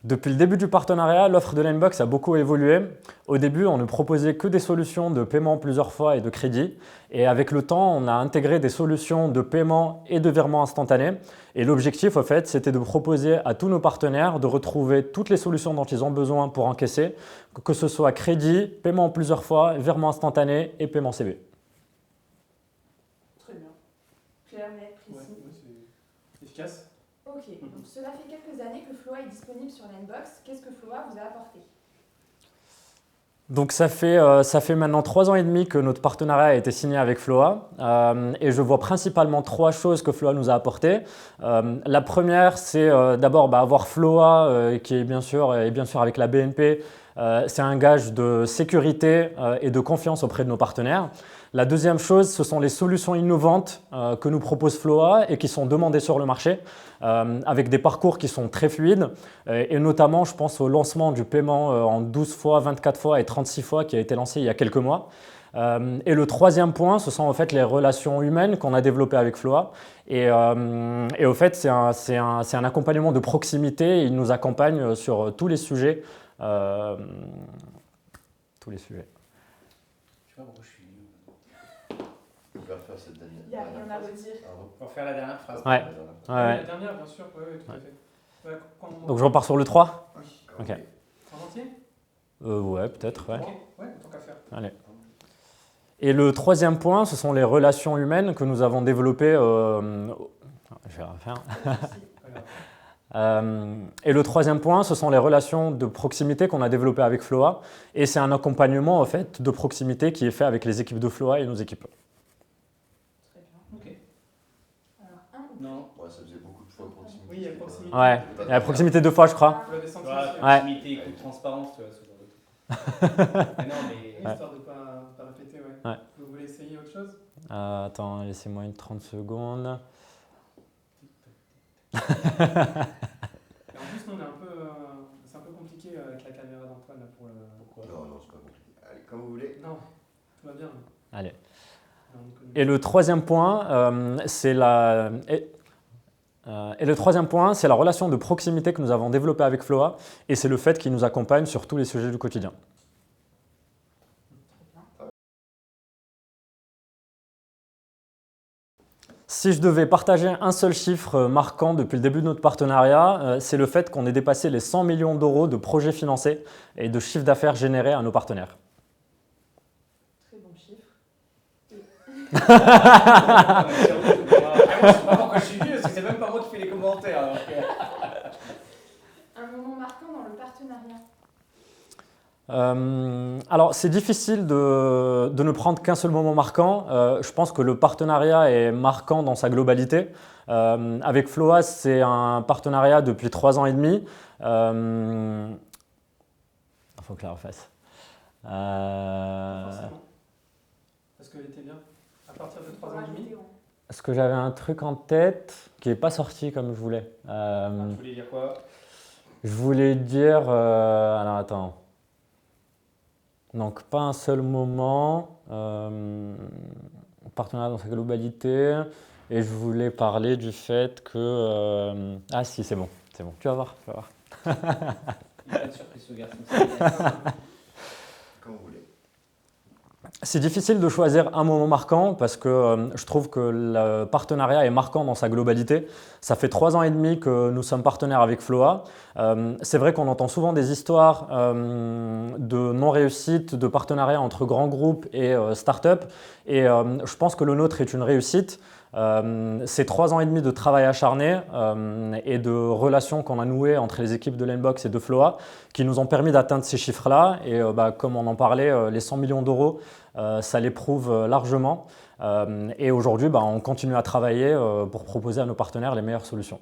Depuis le début du partenariat, l'offre de Linebox a beaucoup évolué. Au début, on ne proposait que des solutions de paiement plusieurs fois et de crédit. Et avec le temps, on a intégré des solutions de paiement et de virement instantané. Et l'objectif, en fait, c'était de proposer à tous nos partenaires de retrouver toutes les solutions dont ils ont besoin pour encaisser, que ce soit crédit, paiement plusieurs fois, virement instantané et paiement CB. Très bien. Clair, net, précis. Ouais, c'est efficace. Ok, donc cela fait quelques années que Floa est disponible sur Linebox. Qu'est-ce que Floa vous a apporté? Donc ça fait maintenant 3 ans et demi que notre partenariat a été signé avec Floa et je vois principalement 3 choses que Floa nous a apportées. La première, c'est d'abord avoir Floa qui est bien sûr avec la BNP. C'est un gage de sécurité et de confiance auprès de nos partenaires. La deuxième chose, ce sont les solutions innovantes que nous propose Floa et qui sont demandées sur le marché avec des parcours qui sont très fluides et notamment, je pense au lancement du paiement en 12 fois, 24 fois et 36 fois qui a été lancé il y a quelques mois. Et le troisième point, ce sont en fait les relations humaines qu'on a développées avec Floa. Et au fait, c'est un accompagnement de proximité. Il nous accompagne sur tous les sujets. Tous les sujets. Je sais pas pourquoi je suis. On va faire cette dernière. Il n'y a rien à redire. Pour faire la dernière phrase. Ouais. La dernière, bien sûr. Oui, tout à fait. Ouais, Donc je repars sur le 3 ? Oui. Ok. En entier Ouais, peut-être. Ouais. Ouais, tant qu'à faire. Allez. Et le troisième point, ce sont les relations humaines que nous avons développées. Je vais refaire. Et le troisième point, ce sont les relations de proximité qu'on a développées avec Floa. Et c'est un accompagnement en fait, de proximité qui est fait avec les équipes de Floa et nos équipes. Très bien. Ok. Alors, un ou Non, ouais, ça faisait beaucoup de fois proximité. Oui, il y a proximité. Ouais, et la proximité 2 fois, je crois. Vous l'avez senti Voilà, aussi. proximité, coup de transparence, tu vois, ce genre de truc. Mais non, mais Histoire de ne pas répéter, ouais. Ouais. Vous voulez essayer autre chose? Attends, laissez-moi une 30 secondes. Et en plus, nous, c'est un peu compliqué avec la caméra d'Antoine là, pour le. Pourquoi? Non, c'est pas compliqué. Allez, comme vous voulez. Non, tout va bien. Allez. Non, on connaît. Et le troisième point, c'est la relation de proximité que nous avons développée avec Floa et c'est le fait qu'il nous accompagne sur tous les sujets du quotidien. Si je devais partager un seul chiffre marquant depuis le début de notre partenariat, c'est le fait qu'on ait dépassé les 100 millions d'euros de projets financés et de chiffre d'affaires générés à nos partenaires. très bon chiffre. Je sais pas pourquoi je suis venu, parce que c'est même pas moi qui fais les commentaires. Alors que... Un moment marquant dans le partenariat. Alors, c'est difficile de ne prendre qu'un seul moment marquant. Je pense que le partenariat est marquant dans sa globalité. Avec Floa, c'est un partenariat depuis 3 ans et demi. Il faut que je la refasse. Forcément. Parce qu'elle était bien. À partir de 3 ans et demi. Est-ce que j'avais un truc en tête qui n'est pas sorti comme je voulais? Tu voulais dire quoi? Je voulais dire... alors, attends. Donc, pas un seul moment. Partenariat dans sa globalité. Et je voulais parler du fait que... Ah si, c'est bon. Tu vas voir. Il va être surpris ce garçon. Comme vous voulez. C'est difficile de choisir un moment marquant parce que je trouve que le partenariat est marquant dans sa globalité. Ça fait 3 ans et demi que nous sommes partenaires avec Floa. C'est vrai qu'on entend souvent des histoires de non-réussite, de partenariat entre grands groupes et start-up. Et je pense que le nôtre est une réussite. C'est 3 ans et demi de travail acharné et de relations qu'on a nouées entre les équipes de Linebox et de Floa qui nous ont permis d'atteindre ces chiffres-là. Et comme on en parlait, les 100 millions d'euros, ça les prouve largement. Et aujourd'hui, on continue à travailler pour proposer à nos partenaires les meilleures solutions.